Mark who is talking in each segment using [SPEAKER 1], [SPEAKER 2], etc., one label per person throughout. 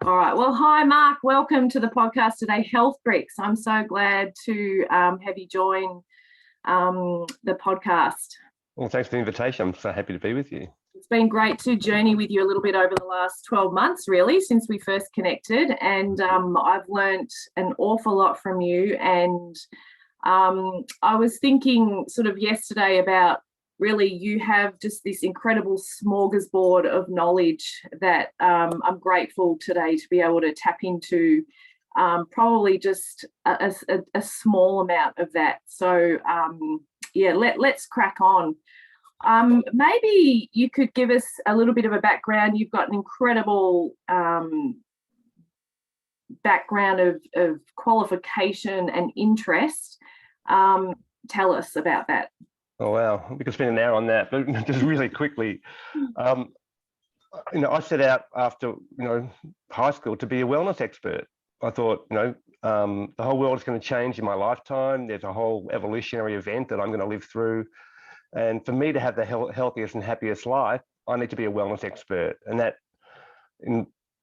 [SPEAKER 1] All right. Well, hi, Mark. Welcome to the podcast today, Health Bricks. I'm so glad to have you join the podcast.
[SPEAKER 2] Well, thanks for the invitation. I'm so happy to be with you.
[SPEAKER 1] It's been great to journey with you a little bit over the last 12 months, really, since we first connected. And I've learnt an awful lot from you. And I was thinking sort of yesterday about really you have just this incredible smorgasbord of knowledge that I'm grateful today to be able to tap into, probably just a small amount of that. So, yeah, let's crack on. Maybe you could give us a little bit of a background. You've got an incredible background of qualification and interest. Tell us about that.
[SPEAKER 2] Oh, wow. We could spend an hour on that, but just really quickly, I set out after, high school to be a wellness expert. I thought, the whole world is going to change in my lifetime. There's a whole evolutionary event that I'm going to live through. And for me to have the healthiest and happiest life, I need to be a wellness expert. And that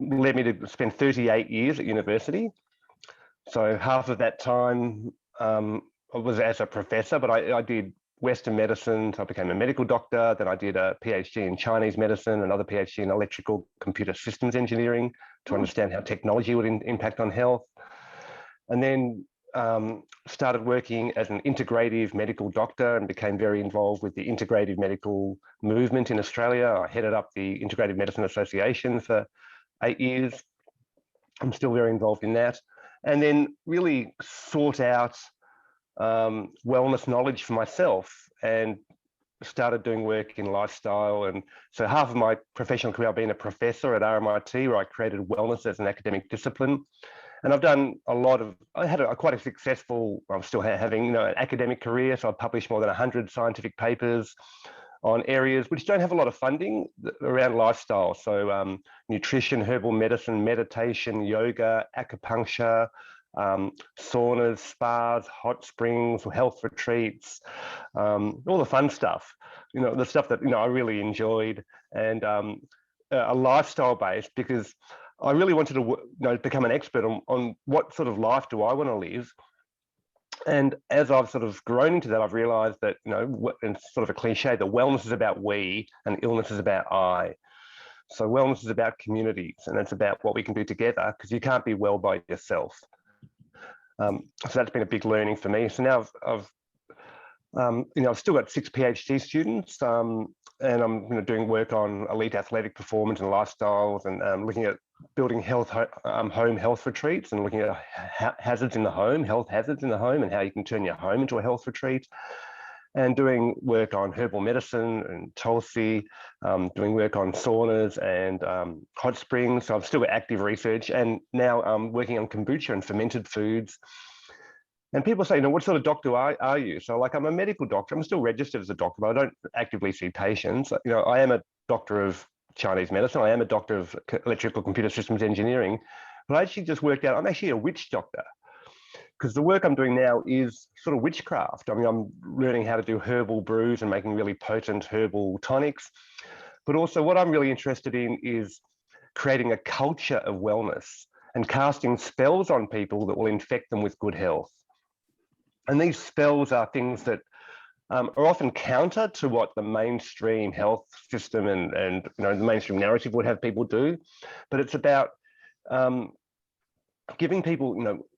[SPEAKER 2] led me to spend 38 years at university. So half of that time I was as a professor, but I did Western medicine. So I became a medical doctor. Then I did a PhD in Chinese medicine, another PhD in electrical computer systems engineering to understand how technology would impact on health. And then started working as an integrative medical doctor and became very involved with the integrative medical movement in Australia. I headed up the Integrative Medicine Association for 8 years. I'm still very involved in that. And then really sought out wellness knowledge for myself and started doing work in lifestyle. And so half of my professional career, I've been a professor at RMIT, where I created wellness as an academic discipline. And I've done I had quite a successful, I'm still having, an academic career. So I've published more than 100 scientific papers on areas which don't have a lot of funding around lifestyle. So nutrition, herbal medicine, meditation, yoga, acupuncture, saunas, spas, hot springs, health retreats, all the fun stuff, the stuff that, I really enjoyed, and a lifestyle base, because I really wanted to become an expert on what sort of life do I want to live. And as I've sort of grown into that, I've realized that, it's sort of a cliche, that wellness is about we and illness is about I. So wellness is about communities, and it's about what we can do together, because you can't be well by yourself. So that's been a big learning for me. So now I've still got 6 PhD students, and I'm doing work on elite athletic performance and lifestyles, and looking at building home health retreats, and looking at hazards in the home, health hazards in the home, and how you can turn your home into a health retreat, and doing work on herbal medicine and Tulsi, doing work on saunas and hot springs. So I've still got active research, and now I'm working on kombucha and fermented foods. And people say, what sort of doctor are you? So I'm a medical doctor. I'm still registered as a doctor, but I don't actively see patients. I am a doctor of Chinese medicine. I am a doctor of electrical computer systems engineering, but I actually just worked out I'm actually a witch doctor, because the work I'm doing now is sort of witchcraft. I'm learning how to do herbal brews and making really potent herbal tonics. But also what I'm really interested in is creating a culture of wellness and casting spells on people that will infect them with good health. And these spells are things that are often counter to what the mainstream health system and the mainstream narrative would have people do. But it's about giving people,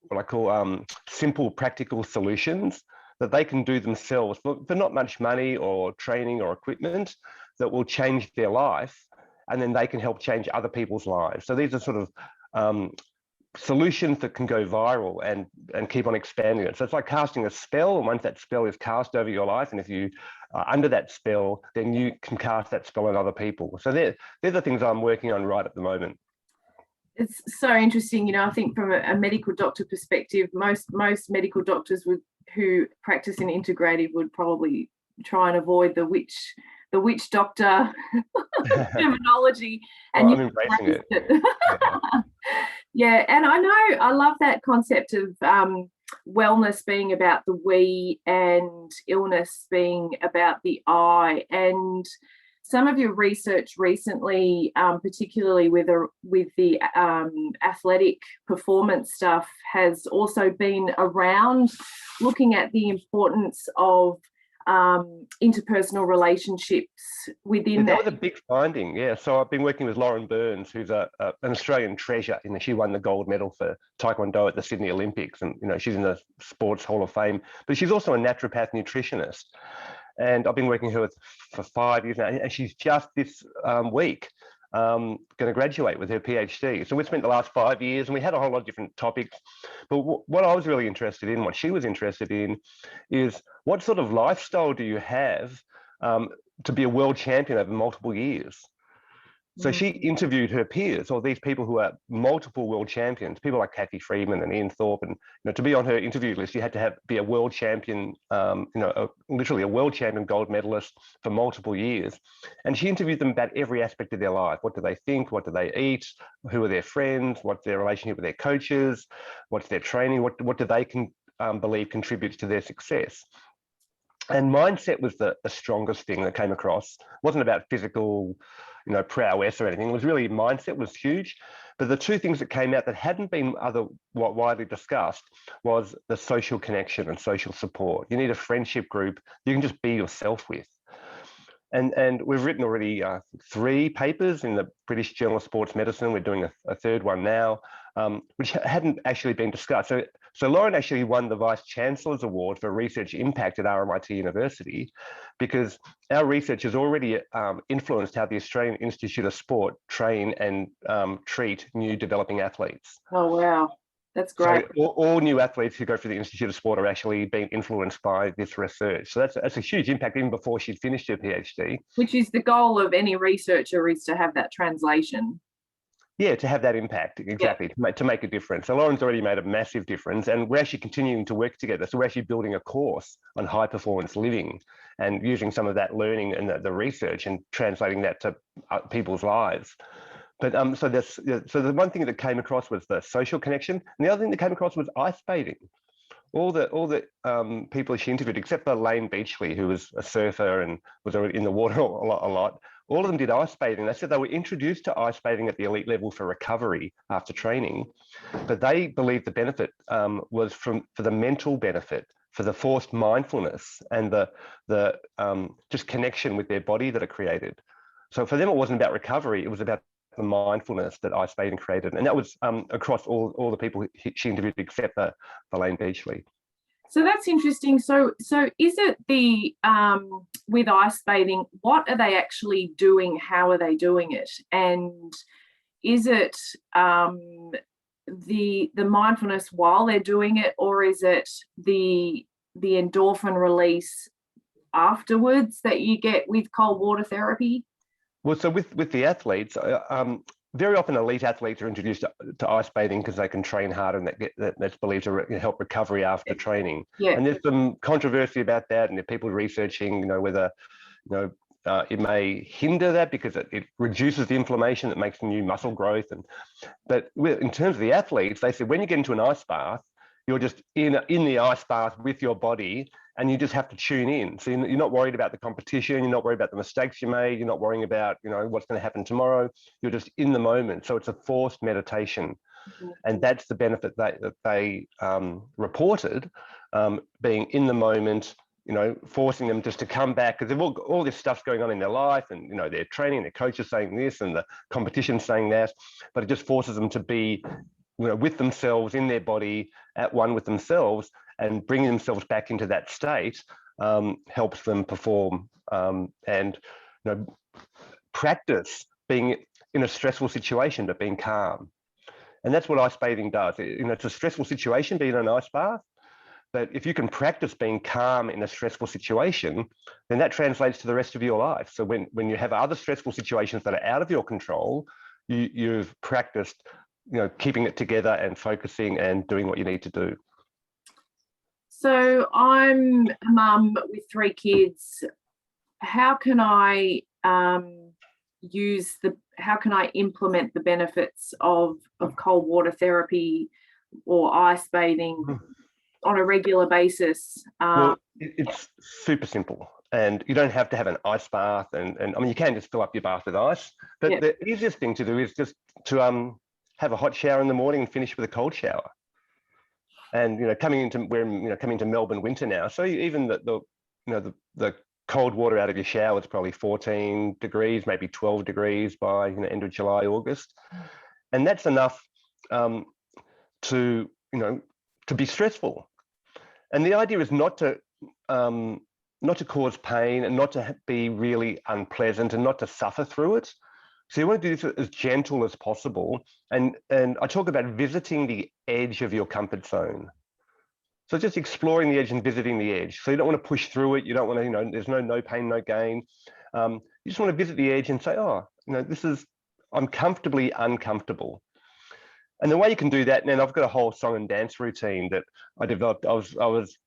[SPEAKER 2] what I call simple, practical solutions that they can do themselves for not much money or training or equipment, that will change their life, and then they can help change other people's lives. So these are sort of solutions that can go viral and keep on expanding it. So it's like casting a spell, and once that spell is cast over your life, and if you are under that spell, then you can cast that spell on other people. So they're the things I'm working on right at the moment.
[SPEAKER 1] It's so interesting. I think from a medical doctor perspective, most medical doctors who practice in integrative would probably try and avoid the witch doctor terminology. And
[SPEAKER 2] I'm embracing it.
[SPEAKER 1] Yeah, and I love that concept of wellness being about the we and illness being about the I. And some of your research recently, particularly with the athletic performance stuff, has also been around looking at the importance of interpersonal relationships within
[SPEAKER 2] that was a big finding. Yeah, so I've been working with Lauren Burns, who's an Australian treasure. She won the gold medal for Taekwondo at the Sydney Olympics, and she's in the Sports Hall of Fame. But she's also a naturopath nutritionist, and I've been working with her for 5 years now. And she's just this week going to graduate with her PhD. So we spent the last 5 years, and we had a whole lot of different topics. But what I was really interested in, what she was interested in, is what sort of lifestyle do you have to be a world champion over multiple years? So she interviewed her peers, or these people who are multiple world champions, people like Kathy Freeman and Ian Thorpe, and to be on her interview list, you had to be a world champion, literally a world champion gold medalist for multiple years. And she interviewed them about every aspect of their life. What do they think? What do they eat? Who are their friends? What's their relationship with their coaches? What's their training? What do they believe contributes to their success? And mindset was the strongest thing that came across. It wasn't about physical, prowess or anything. It was really mindset was huge. But the two things that came out that hadn't been widely discussed was the social connection and social support. You need a friendship group you can just be yourself with. And we've written already 3 papers in the British Journal of Sports Medicine. We're doing a third one now, which hadn't actually been discussed. So Lauren actually won the Vice Chancellor's Award for Research Impact at RMIT University, because our research has already influenced how the Australian Institute of Sport train and treat new developing athletes.
[SPEAKER 1] Oh, wow. That's great.
[SPEAKER 2] So all new athletes who go through the Institute of Sport are actually being influenced by this research. So that's a huge impact even before she'd finished her PhD.
[SPEAKER 1] Which is the goal of any researcher, is to have that translation.
[SPEAKER 2] Yeah, to have that impact, exactly, yeah. to make a difference. So Lauren's already made a massive difference, and we're actually continuing to work together. So we're actually building a course on high performance living and using some of that learning and the research and translating that to people's lives. But so the one thing that came across was the social connection, and the other thing that came across was ice bathing. All the people she interviewed, except for Lane Beachley, who was a surfer and was already in the water a lot, all of them did ice bathing. They said they were introduced to ice bathing at the elite level for recovery after training, but they believed the benefit was for the mental benefit, for the forced mindfulness and the just connection with their body that it created. So for them, it wasn't about recovery; it was about the mindfulness that ice bathing created, and that was across all the people she interviewed, except for Lane Beachley.
[SPEAKER 1] So that's interesting. So is it the with ice bathing, what are they actually doing? How are they doing it? And is it the mindfulness while they're doing it, or is it the endorphin release afterwards that you get with cold water therapy?
[SPEAKER 2] Well, so with the athletes, very often elite athletes are introduced to ice bathing because they can train harder, and that's believed to help recovery after training. Yeah. And there's some controversy about that, and people researching, whether it may hinder that because it reduces the inflammation that makes new muscle growth. But in terms of the athletes, they said when you get into an ice bath, you're just in the ice bath with your body, and you just have to tune in. So you're not worried about the competition. You're not worried about the mistakes you made. You're not worrying about, what's going to happen tomorrow. You're just in the moment. So it's a forced meditation. Mm-hmm. And that's the benefit that they reported, being in the moment, forcing them just to come back, because they've all this stuff's going on in their life, and, they're training, their coach is saying this and the competition's saying that, but it just forces them to be with themselves, in their body, at one with themselves, and bringing themselves back into that state helps them perform and practice being in a stressful situation, but being calm. And that's what ice bathing does. It's a stressful situation, being in an ice bath, but if you can practice being calm in a stressful situation, then that translates to the rest of your life. So when you have other stressful situations that are out of your control, you've practiced keeping it together and focusing and doing what you need to do.
[SPEAKER 1] So I'm a mum with 3 kids. How can I implement the benefits of cold water therapy or ice bathing on a regular basis?
[SPEAKER 2] Well, it's super simple. and you don't have to have an ice bath. And I mean, you can just fill up your bath with ice, but the easiest thing to do is just to have a hot shower in the morning and finish with a cold shower. And coming into Melbourne winter now, so even the cold water out of your shower is probably 14 degrees, maybe 12 degrees by end of July, August, and that's enough to be stressful. And the idea is not to cause pain and not to be really unpleasant and not to suffer through it. So you want to do this as gentle as possible. And I talk about visiting the edge of your comfort zone. So just exploring the edge and visiting the edge. So you don't want to push through it. You don't want to, there's no pain, no gain. You just want to visit the edge and say, oh, I'm comfortably uncomfortable. And the way you can do that, and I've got a whole song and dance routine that I developed. I was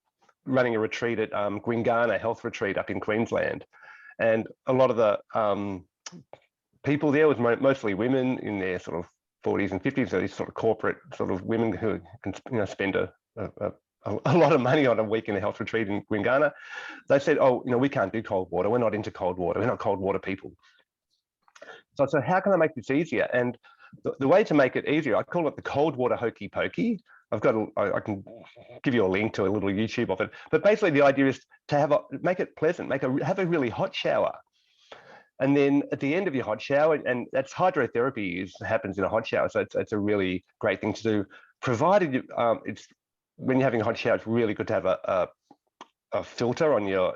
[SPEAKER 2] running a retreat at Gwingana Health Retreat up in Queensland. And a lot of the people there was mostly women in their sort of 40s and 50s, so these sort of corporate sort of women who can spend a lot of money on a week in a health retreat in Gwingana. They said, oh, we can't do cold water. We're not into cold water. We're not cold water people. So how can I make this easier? And the way to make it easier, I call it the cold water hokey pokey. I can give you a link to a little YouTube of it. But basically the idea is to make it pleasant, have a really hot shower. And then at the end of your hot shower, and that's hydrotherapy happens in a hot shower. So it's a really great thing to do, provided when you're having a hot shower, it's really good to have a filter on your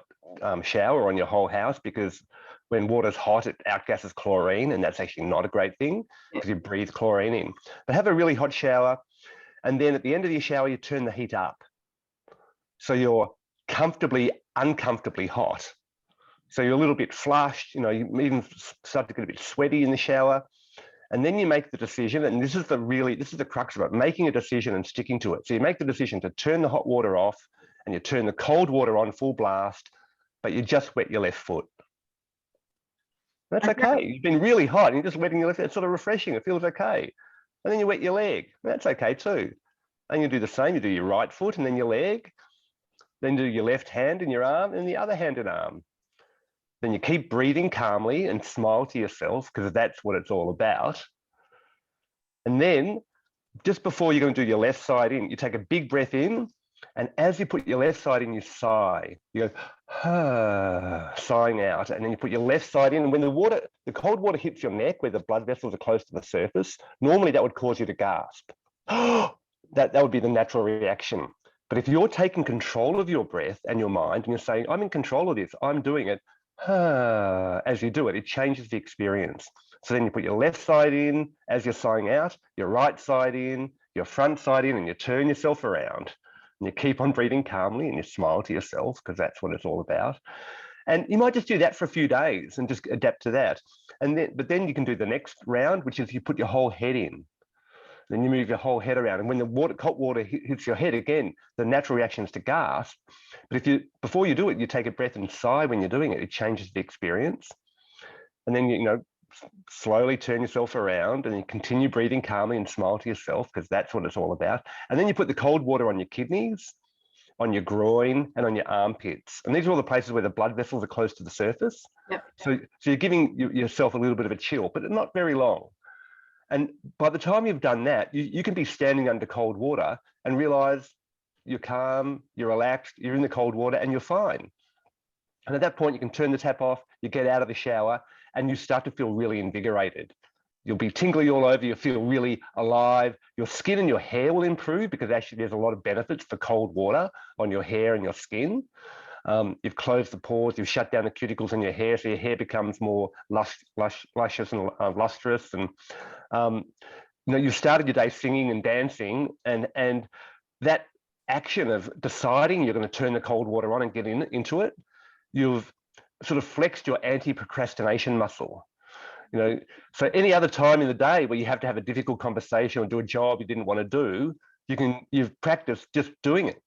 [SPEAKER 2] shower or on your whole house, because when water's hot, it outgasses chlorine, and that's actually not a great thing because you breathe chlorine in. But have a really hot shower, and then at the end of your shower, you turn the heat up. So you're comfortably, uncomfortably hot. So you're a little bit flushed, you even start to get a bit sweaty in the shower. And then you make the decision, and this is the crux of it, making a decision and sticking to it. So you make the decision to turn the hot water off and you turn the cold water on full blast, but you just wet your left foot. That's okay. You've been really hot and you're just wetting your left foot. It's sort of refreshing. It feels okay. And then you wet your leg. That's okay too. And you do the same. You do your right foot and then your leg. Then do your left hand and your arm and the other hand and arm. Then you keep breathing calmly and smile to yourself, because that's what it's all about. And then just before you're going to do your left side in, you take a big breath in, and as you put your left side in, you sigh. You go, sighing out, and then you put your left side in, and when the cold water hits your neck where the blood vessels are close to the surface, normally that would cause you to gasp. That would be the natural reaction. But if you're taking control of your breath and your mind, and you're saying, I'm in control of this, I'm doing it, as you do it, it changes the experience. So then you put your left side in as you're sighing out, your right side in, your front side in, and you turn yourself around. And you keep on breathing calmly and you smile to yourself, because that's what it's all about. And you might just do that for a few days and just adapt to that. But then you can do the next round, which is you put your whole head in. Then you move your whole head around. And when the cold water hits your head again, the natural reaction is to gasp. But before you do it, you take a breath and sigh when you're doing it. It changes the experience. And then, slowly turn yourself around and you continue breathing calmly and smile to yourself, because that's what it's all about. And then you put the cold water on your kidneys, on your groin, and on your armpits. And these are all the places where the blood vessels are close to the surface.
[SPEAKER 1] Yep.
[SPEAKER 2] So you're giving yourself a little bit of a chill, but not very long. And by the time you've done that, you can be standing under cold water and realize you're calm, you're relaxed, you're in the cold water, and you're fine. And at that point, you can turn the tap off, you get out of the shower, and you start to feel really invigorated. You'll be tingly all over, you feel really alive. Your skin and your hair will improve, because actually there's a lot of benefits for cold water on your hair and your skin. You've closed the pores, you've shut down the cuticles in your hair, so your hair becomes more luscious and lustrous. And you've started your day singing and dancing, and that action of deciding you're going to turn the cold water on and get into it, you've sort of flexed your anti-procrastination muscle. So any other time in the day where you have to have a difficult conversation or do a job you didn't want to do, you've practiced just doing it,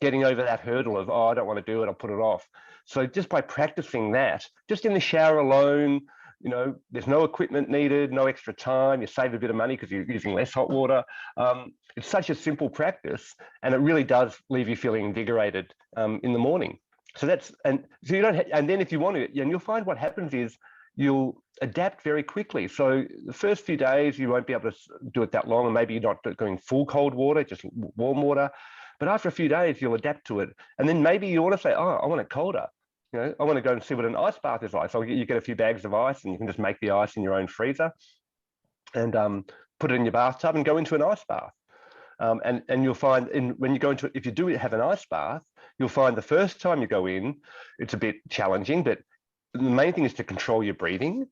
[SPEAKER 2] getting over that hurdle of, oh, I don't want to do it, I'll put it off. So just by practicing that, just in the shower alone, there's no equipment needed, no extra time, you save a bit of money because you're using less hot water. It's such a simple practice, and it really does leave you feeling invigorated in the morning. So that's, and so you don't, and then if you want to, and you'll find what happens is you'll adapt very quickly. So the first few days, you won't be able to do it that long, and maybe you're not going full cold water, just warm water. But after a few days, you'll adapt to it. And then maybe you want to say, oh, I want it colder. You know, I want to go and see what an ice bath is like. So you get a few bags of ice, and you can just make the ice in your own freezer and put it in your bathtub and go into an ice bath. And you'll find when you go into, if you do have an ice bath, you'll find the first time you go in, it's a bit challenging, but the main thing is to control your breathing.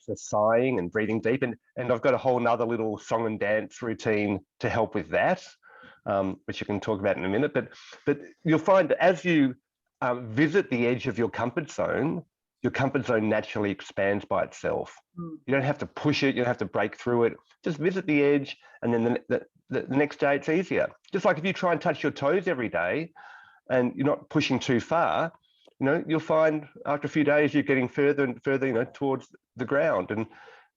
[SPEAKER 2] So sighing and breathing deep. And I've got a whole nother little song and dance routine to help with that, which you can talk about in a minute. But you'll find that as you visit the edge of your comfort zone naturally expands by itself. You don't have to push it, you don't have to break through it. Just visit the edge, and then the next day it's easier. Just like if you try and touch your toes every day and you're not pushing too far, you know, you'll find after a few days you're getting further and further, you know, towards the ground. And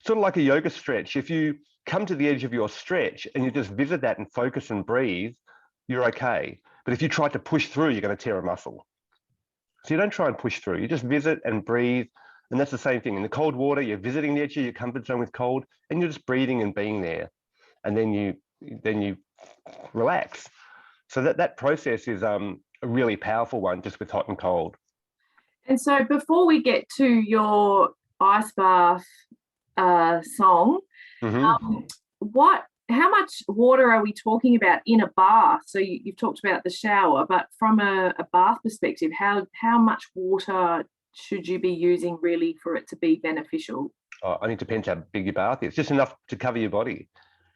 [SPEAKER 2] sort of like a yoga stretch, if you come to the edge of your stretch and you just visit that and focus and breathe, you're okay. But if you try to push through, you're going to tear a muscle. So you don't try and push through, you just visit and breathe. And that's the same thing. In the cold water, you're visiting the edge of your comfort zone with cold, and you're just breathing and being there. And then you relax. So that process is a really powerful one, just with hot and cold.
[SPEAKER 1] And so before we get to your ice bath song, how much water are we talking about in a bath? So you've talked about the shower, but from a bath perspective, how much water should you be using really for it to be beneficial?
[SPEAKER 2] Oh, I think it depends how big your bath is. Just enough to cover your body.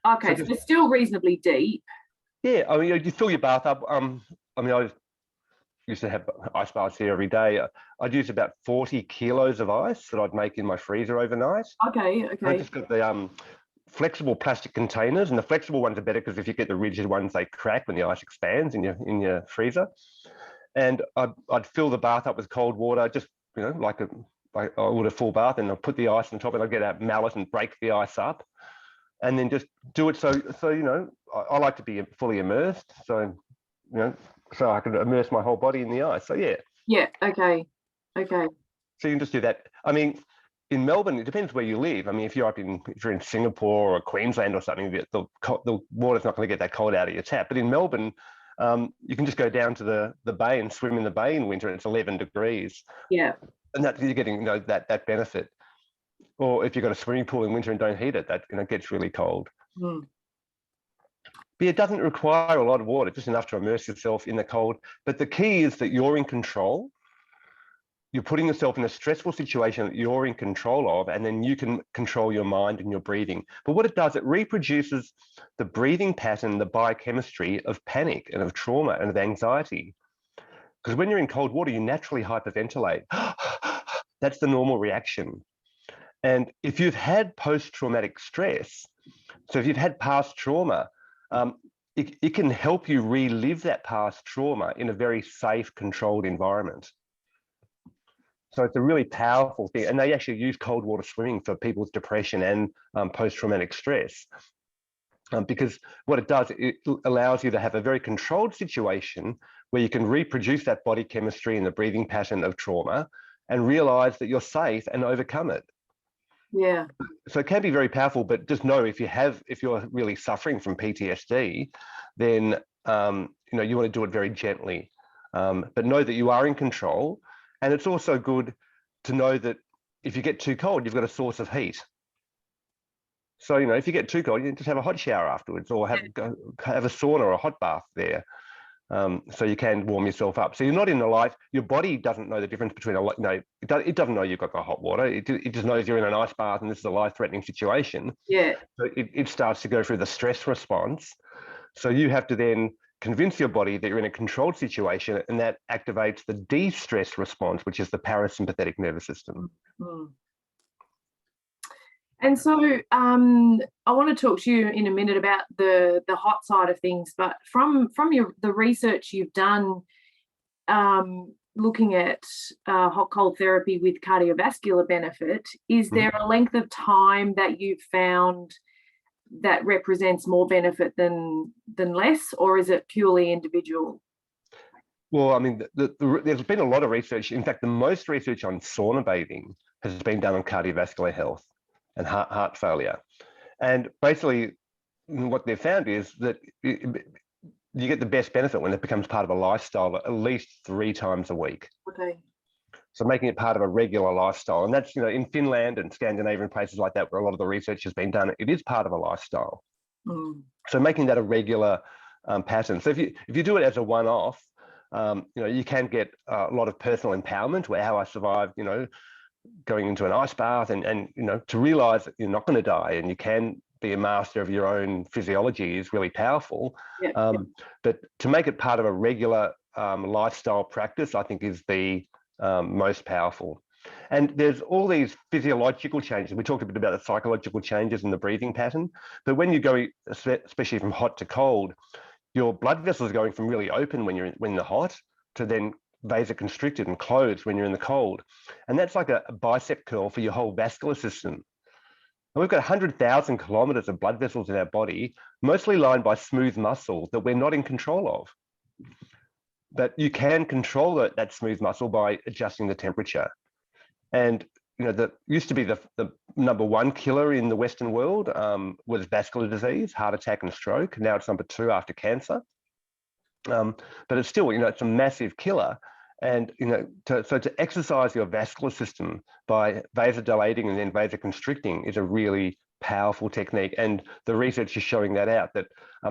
[SPEAKER 1] Okay, so it's still reasonably deep.
[SPEAKER 2] Yeah, I mean, you fill your bath up. I mean, I used to have ice baths here every day. I'd use about 40 kilos of ice that I'd make in my freezer overnight.
[SPEAKER 1] Okay.
[SPEAKER 2] I just got the flexible plastic containers, and the flexible ones are better because if you get the rigid ones, they crack when the ice expands in your freezer. And I'd fill the bath up with cold water, just, you know, like I would a full bath, and I'd put the ice on top, and I'd get a mallet and break the ice up, and then just do it. So you know, I like to be fully immersed, so, you know, so I can immerse my whole body in the ice. So yeah,
[SPEAKER 1] okay.
[SPEAKER 2] So you can just do that. I mean, in Melbourne, it depends where you live. I mean, if you're in Singapore or Queensland or something, the water's not going to get that cold out of your tap. But in Melbourne, you can just go down to the bay and swim in the bay in winter, and it's 11 degrees.
[SPEAKER 1] Yeah.
[SPEAKER 2] And that you're getting, you know, that benefit. Or if you've got a swimming pool in winter and don't heat it, that, you know, gets really cold. But it doesn't require a lot of water, just enough to immerse yourself in the cold. But the key is that you're in control. You're putting yourself in a stressful situation that you're in control of, and then you can control your mind and your breathing. But what it does, it reproduces the breathing pattern, the biochemistry of panic and of trauma and of anxiety. Because when you're in cold water, you naturally hyperventilate. That's the normal reaction. And if you've had post-traumatic stress, so if you've had past trauma, it can help you relive that past trauma in a very safe, controlled environment. So it's a really powerful thing. And they actually use cold water swimming for people with depression and post-traumatic stress. Because what it does, it allows you to have a very controlled situation where you can reproduce that body chemistry and the breathing pattern of trauma and realize that you're safe and overcome it.
[SPEAKER 1] Yeah.
[SPEAKER 2] So it can be very powerful, but just know if you're really suffering from PTSD, then you know, you want to do it very gently. But know that you are in control. And it's also good to know that if you get too cold, you've got a source of heat. So, you know, if you get too cold, you just have a hot shower afterwards, or have a sauna or a hot bath there. So you can warm yourself up. So you're not in the light. Your body doesn't know the difference between it doesn't know you've got the hot water. It just knows you're in an ice bath and this is a life-threatening situation.
[SPEAKER 1] Yeah.
[SPEAKER 2] So it starts to go through the stress response. So you have to then convince your body that you're in a controlled situation, and that activates the de-stress response, which is the parasympathetic nervous system.
[SPEAKER 1] And so I want to talk to you in a minute about the hot side of things, but from the research you've done looking at hot cold therapy with cardiovascular benefit, is there a length of time that you've found that represents more benefit than less, or is it purely individual?
[SPEAKER 2] Well, I mean, there's been a lot of research. In fact, the most research on sauna bathing has been done on cardiovascular health and heart failure. And basically, what they've found is that you get the best benefit when it becomes part of a lifestyle at least 3 times a week.
[SPEAKER 1] Okay.
[SPEAKER 2] So making it part of a regular lifestyle. And that's, in Finland and Scandinavian places like that, where a lot of the research has been done, it is part of a lifestyle.
[SPEAKER 1] Mm.
[SPEAKER 2] So making that a regular pattern. So if you do it as a one-off, you can get a lot of personal empowerment, where how I survived, going into an ice bath and to realize that you're not going to die and you can be a master of your own physiology is really powerful.
[SPEAKER 1] Yeah.
[SPEAKER 2] But to make it part of a regular lifestyle practice, I think is the most powerful. And there's all these physiological changes. We talked a bit about the psychological changes in the breathing pattern, but when you go, especially from hot to cold, your blood vessels are going from really open when they're hot to then vasoconstricted and closed when you're in the cold. And that's like a bicep curl for your whole vascular system. And we've got 100,000 kilometers of blood vessels in our body, mostly lined by smooth muscle that we're not in control of. But you can control that smooth muscle by adjusting the temperature. And that used to be the number 1 killer in the Western world was vascular disease, heart attack and stroke. Now it's number 2 after cancer. But it's still, it's a massive killer. And, to exercise your vascular system by vasodilating and then vasoconstricting is a really powerful technique. And the research is showing that out, that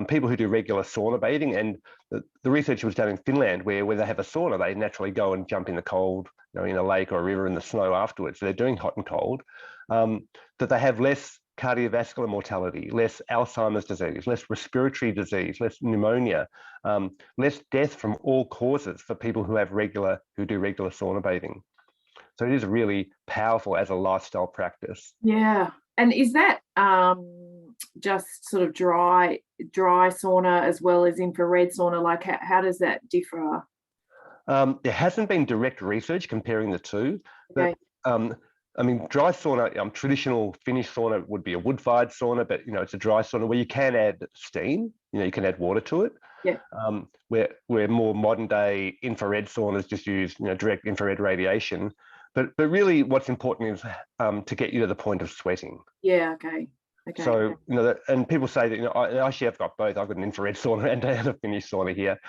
[SPEAKER 2] people who do regular sauna bathing, and the research was done in Finland, where they have a sauna, they naturally go and jump in the cold, in a lake or a river in the snow afterwards. So they're doing hot and cold, that they have less cardiovascular mortality, less Alzheimer's disease, less respiratory disease, less pneumonia, less death from all causes for people who do regular sauna bathing. So it is really powerful as a lifestyle practice.
[SPEAKER 1] Yeah. And is that just sort of dry sauna as well as infrared sauna? Like how does that differ?
[SPEAKER 2] There hasn't been direct research comparing the two,
[SPEAKER 1] Okay.
[SPEAKER 2] but dry sauna, traditional Finnish sauna would be a wood-fired sauna, but it's a dry sauna where you can add steam. You can add water to it.
[SPEAKER 1] Yeah.
[SPEAKER 2] Where more modern-day infrared saunas just use direct infrared radiation. But really, what's important is to get you to the point of sweating.
[SPEAKER 1] Yeah. Okay. Okay.
[SPEAKER 2] So and people say that I actually have got both. I've got an infrared sauna and a Finnish sauna here.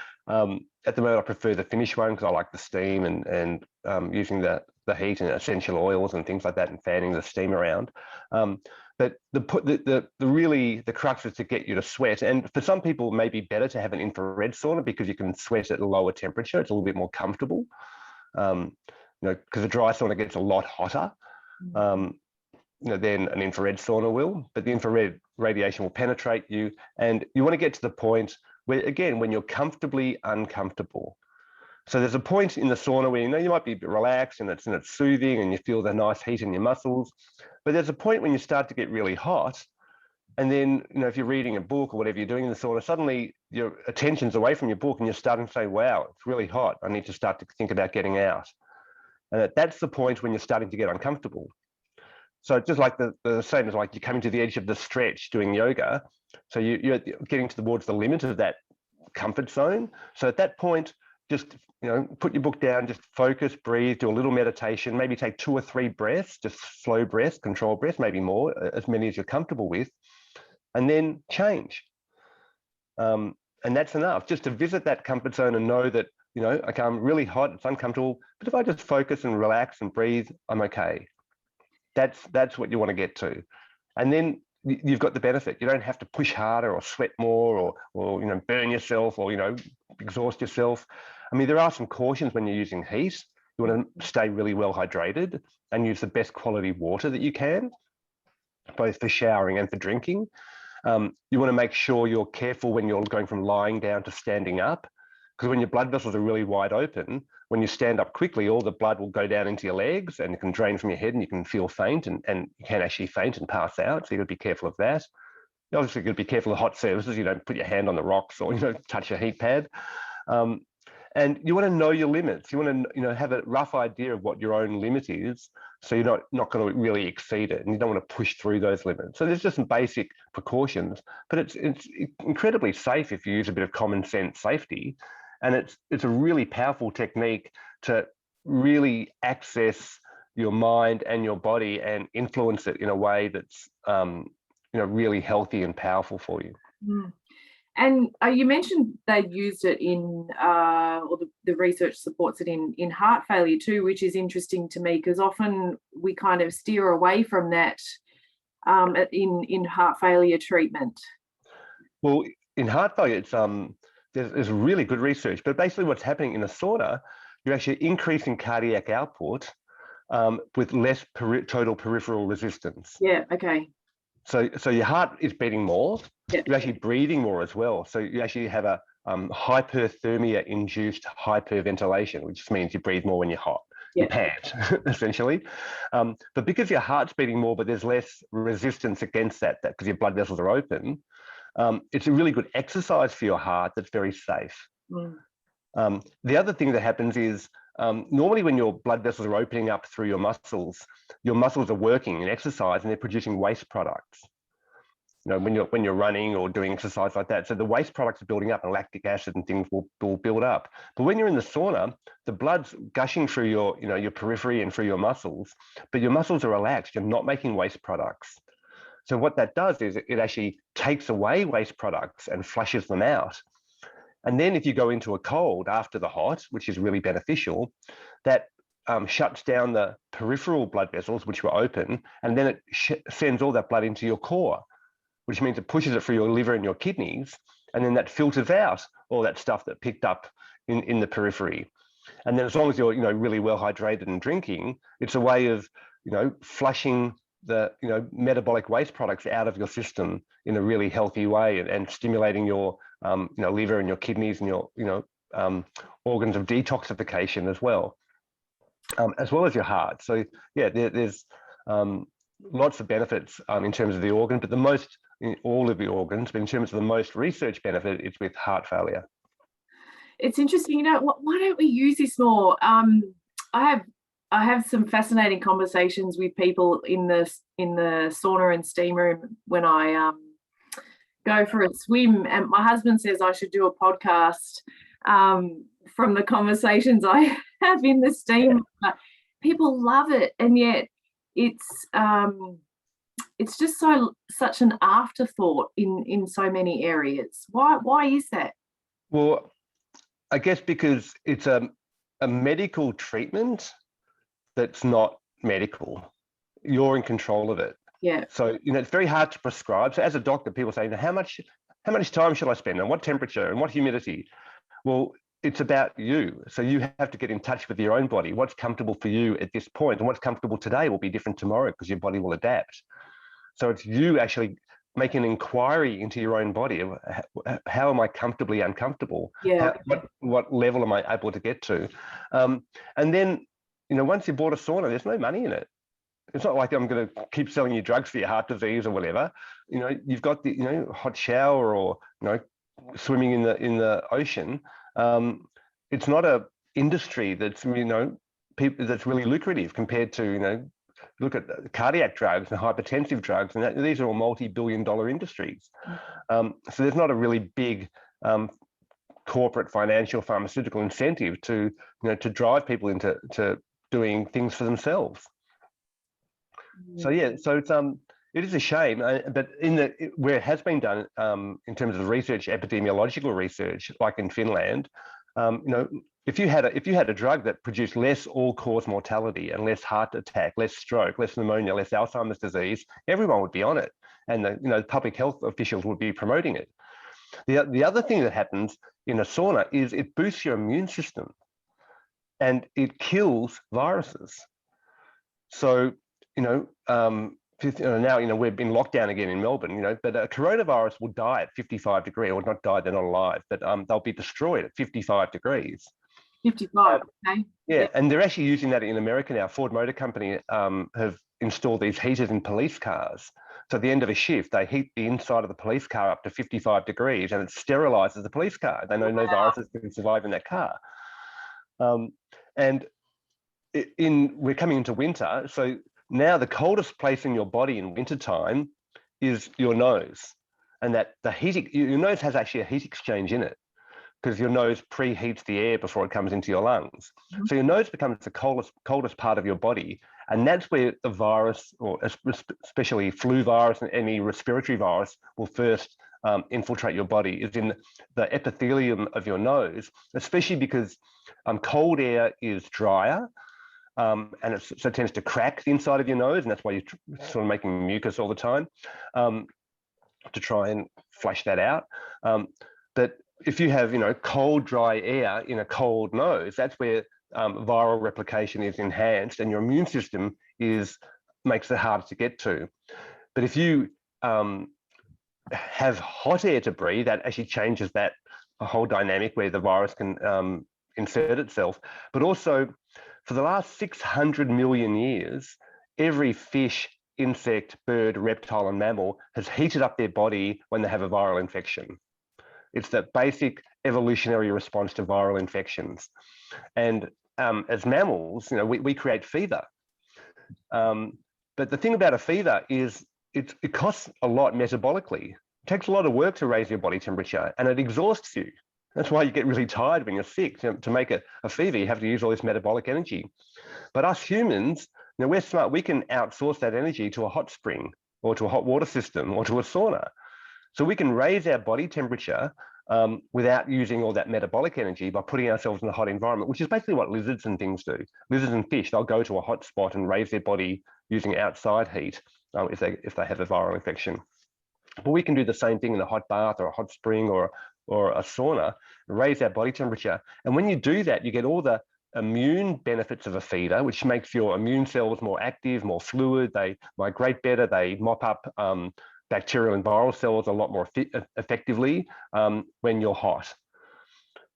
[SPEAKER 2] At the moment, I prefer the Finnish one because I like the steam and using the heat and essential oils and things like that, and fanning the steam around. But the crux is to get you to sweat. And for some people, it may be better to have an infrared sauna because you can sweat at a lower temperature. It's a little bit more comfortable. Because a dry sauna gets a lot hotter than an infrared sauna will, but the infrared radiation will penetrate you. And you want to get to the point where, again, when you're comfortably uncomfortable. So there's a point in the sauna where, you might be a bit relaxed and it's soothing and you feel the nice heat in your muscles. But there's a point when you start to get really hot. And then, if you're reading a book or whatever you're doing in the sauna, suddenly your attention's away from your book and you're starting to say, wow, it's really hot. I need to start to think about getting out. And that's the point when you're starting to get uncomfortable. So just like the same as like you're coming to the edge of the stretch doing yoga. So you're getting towards the limit of that comfort zone. So at that point, just, put your book down, just focus, breathe, do a little meditation, maybe take 2 or 3 breaths, just slow breaths, controlled breaths, maybe more, as many as you're comfortable with, and then change. And that's enough, just to visit that comfort zone and know that, okay, I'm really hot, it's uncomfortable, but if I just focus and relax and breathe, I'm okay. That's what you want to get to. And then you've got the benefit. You don't have to push harder or sweat more or burn yourself or, exhaust yourself. There are some cautions when you're using heat. You want to stay really well hydrated and use the best quality water that you can, both for showering and for drinking. You want to make sure you're careful when you're going from lying down to standing up, because when your blood vessels are really wide open, when you stand up quickly, all the blood will go down into your legs and it can drain from your head and you can feel faint and you can actually faint and pass out. So you've got to be careful of that. Obviously, you've got to be careful of hot surfaces. You don't put your hand on the rocks or, touch your heat pad. And you want to know your limits. You want to, have a rough idea of what your own limit is, so you're not going to really exceed it, and you don't want to push through those limits. So there's just some basic precautions, but it's incredibly safe if you use a bit of common sense safety. And it's a really powerful technique to really access your mind and your body and influence it in a way that's really healthy and powerful for you.
[SPEAKER 1] Mm. And you mentioned they used it in, or the research supports it in heart failure too, which is interesting to me, because often we kind of steer away from that in heart failure treatment.
[SPEAKER 2] Well, in heart failure, it's there's really good research, but basically what's happening in a sauna, you're actually increasing cardiac output with less total peripheral resistance.
[SPEAKER 1] Yeah. Okay.
[SPEAKER 2] So your heart is beating more.
[SPEAKER 1] Yeah.
[SPEAKER 2] You're actually breathing more as well. So you actually have a hyperthermia-induced hyperventilation, which just means you breathe more when you're hot.
[SPEAKER 1] Yeah.
[SPEAKER 2] You pant, essentially. But because your heart's beating more, but there's less resistance against that because your blood vessels are open, it's a really good exercise for your heart that's very safe.
[SPEAKER 1] Mm.
[SPEAKER 2] The other thing that happens is normally when your blood vessels are opening up through your muscles are working in exercise and they're producing waste products. When you're running or doing exercise like that, so the waste products are building up and lactic acid and things will build up. But when you're in the sauna, the blood's gushing through your periphery and through your muscles, but your muscles are relaxed. You're not making waste products. So what that does is it actually takes away waste products and flushes them out. And then if you go into a cold after the hot, which is really beneficial, that shuts down the peripheral blood vessels, which were open, and then it sends all that blood into your core, which means it pushes it through your liver and your kidneys, and then that filters out all that stuff that picked up in the periphery. And then as long as you're really well hydrated and drinking, it's a way of flushing the metabolic waste products out of your system in a really healthy way and stimulating your liver and your kidneys and your organs of detoxification as well as your heart. So yeah, there's lots of benefits in terms of the organ, but the most in all of the organs, but in terms of the most research benefit, it's with heart failure.
[SPEAKER 1] It's interesting. Why don't we use this more? I have some fascinating conversations with people in the sauna and steam room when I go for a swim, and my husband says I should do a podcast from the conversations I have in the steam. People love it, and yet it's just such an afterthought in so many areas. Why is that?
[SPEAKER 2] Well, I guess because it's a medical treatment that's not medical. You're in control of it.
[SPEAKER 1] Yeah.
[SPEAKER 2] So it's very hard to prescribe. So as a doctor, people say, how much time should I spend and what temperature and what humidity? Well, it's about you. So you have to get in touch with your own body. What's comfortable for you at this point, and what's comfortable today will be different tomorrow because your body will adapt. So it's you actually making an inquiry into your own body. How am I comfortably uncomfortable?
[SPEAKER 1] Yeah.
[SPEAKER 2] What level am I able to get to? And then, once you bought a sauna, there's no money in it. It's not like I'm going to keep selling you drugs for your heart disease or whatever. You've got the hot shower or swimming in the ocean. It's not a industry that's that's really lucrative compared to look at cardiac drugs and hypertensive drugs, and these are all multi-billion-dollar industries. So there's not a really big corporate, financial, pharmaceutical incentive to drive people into doing things for themselves. So yeah, so it's it is a shame, but where it has been done in terms of the research, epidemiological research, like in Finland, if you had a drug that produced less all-cause mortality and less heart attack, less stroke, less pneumonia, less Alzheimer's disease, everyone would be on it, and the public health officials would be promoting it. The other thing that happens in a sauna is it boosts your immune system, and it kills viruses. So now we've been locked down again in Melbourne, but a coronavirus will die at 55 degrees, or not die, they're not alive, but they'll be destroyed at 55 degrees.
[SPEAKER 1] 55, okay.
[SPEAKER 2] Yeah, and they're actually using that in America now. Ford Motor Company have installed these heaters in police cars. So at the end of a shift, they heat the inside of the police car up to 55 degrees and it sterilizes the police car. They know no viruses can survive in that car. And we're coming into winter, so now the coldest place in your body in wintertime is your nose. And that your nose has actually a heat exchange in it. because your nose preheats the air before it comes into your lungs.
[SPEAKER 1] Mhm.
[SPEAKER 2] So your nose becomes the coldest part of your body. And that's where the virus, or especially flu virus and any respiratory virus, will first infiltrate your body, is in the epithelium of your nose, especially because cold air is drier. And so it tends to crack the inside of your nose, and that's why you're sort of making mucus all the time, to try and flush that out. But if you have, cold, dry air in a cold nose, that's where viral replication is enhanced, and your immune system makes it harder to get to. But if you have hot air to breathe, that actually changes that whole dynamic where the virus can insert itself. But also, for the last 600 million years, every fish, insect, bird, reptile, and mammal has heated up their body when they have a viral infection. It's that basic evolutionary response to viral infections. And as mammals, we create fever. But the thing about a fever is it costs a lot metabolically. It takes a lot of work to raise your body temperature, and it exhausts you. That's why you get really tired when you're sick. To make a fever, you have to use all this metabolic energy. But us humans, we're smart. We can outsource that energy to a hot spring or to a hot water system or to a sauna. So we can raise our body temperature without using all that metabolic energy by putting ourselves in a hot environment, which is basically what lizards and things do. Lizards and fish, they'll go to a hot spot and raise their body using outside heat if they have a viral infection. But we can do the same thing in a hot bath or a hot spring or a sauna, raise our body temperature. And when you do that, you get all the immune benefits of a feeder, which makes your immune cells more active, more fluid, they migrate better, they mop up bacterial and viral cells a lot more effectively when you're hot.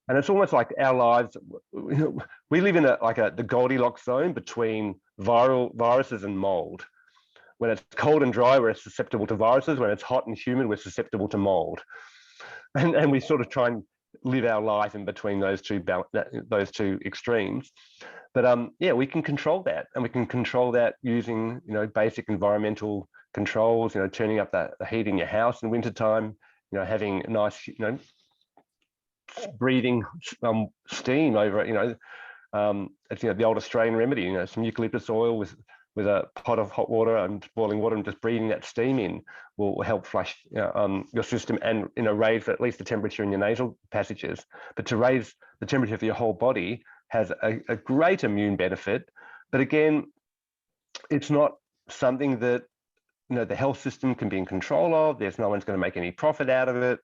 [SPEAKER 2] And it's almost like our lives, we live in the goldilocks zone between viruses and mold. When it's cold and dry, we're susceptible to viruses. When it's hot and humid, we're susceptible to mold. And we sort of try and live our life in between those two extremes. But yeah, we can control that, and we can control that using basic environmental controls. Turning up the heat in your house in wintertime. Having nice breathing steam over it. It's the old Australian remedy. Some eucalyptus oil with a pot of hot water and boiling water, and just breathing that steam in will help flush your system and raise at least the temperature in your nasal passages. But to raise the temperature of your whole body has a great immune benefit. But again, it's not something that the health system can be in control of. There's no one's going to make any profit out of it,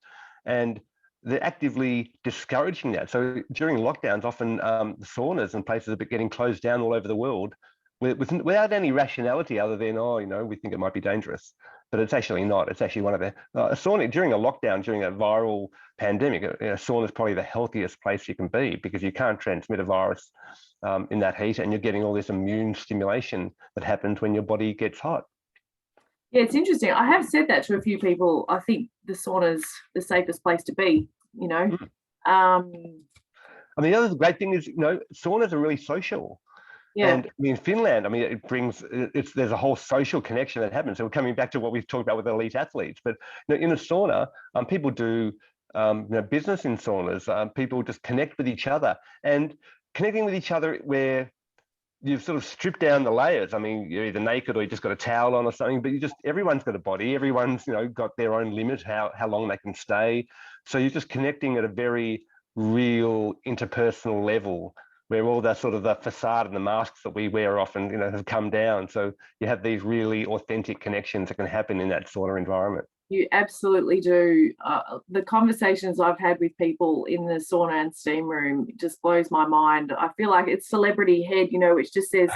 [SPEAKER 2] and they're actively discouraging that. So during lockdowns, often the saunas and places are getting closed down all over the world, without any rationality other than, we think it might be dangerous. But it's actually not. It's actually one of the a sauna during a lockdown, during a viral pandemic. A sauna is probably the healthiest place you can be, because you can't transmit a virus in that heat, and you're getting all this immune stimulation that happens when your body gets hot.
[SPEAKER 1] Yeah, it's interesting. I have said that to a few people. I think the sauna's the safest place to be.
[SPEAKER 2] I mean, the other great thing is, saunas are really social.
[SPEAKER 1] Yeah.
[SPEAKER 2] And in Finland, there's a whole social connection that happens. So we're coming back to what we've talked about with elite athletes. But in a sauna, people do business in saunas. People just connect with each other, and connecting with each other where you've sort of stripped down the layers. I mean, you're either naked or you just got a towel on or something, but everyone's got a body. Everyone's, got their own limit, how long they can stay. So you're just connecting at a very real interpersonal level, where all that sort of the facade and the masks that we wear often, have come down. So you have these really authentic connections that can happen in that sauna environment.
[SPEAKER 1] You absolutely do. The conversations I've had with people in the sauna and steam room just blows my mind. I feel like it's celebrity head, which just says,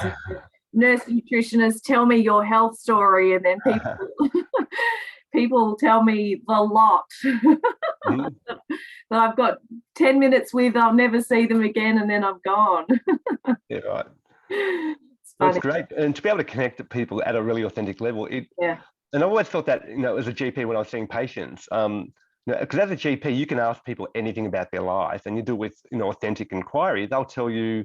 [SPEAKER 1] nurse nutritionist, tell me your health story. And then people tell me the lot that I've got 10 minutes with, I'll never see them again, and then I'm gone.
[SPEAKER 2] Yeah, right. That's great. And to be able to connect to people at a really authentic level,
[SPEAKER 1] yeah.
[SPEAKER 2] And I always felt that, as a GP when I was seeing patients, because as a GP, you can ask people anything about their life, and you do with, authentic inquiry. They'll tell you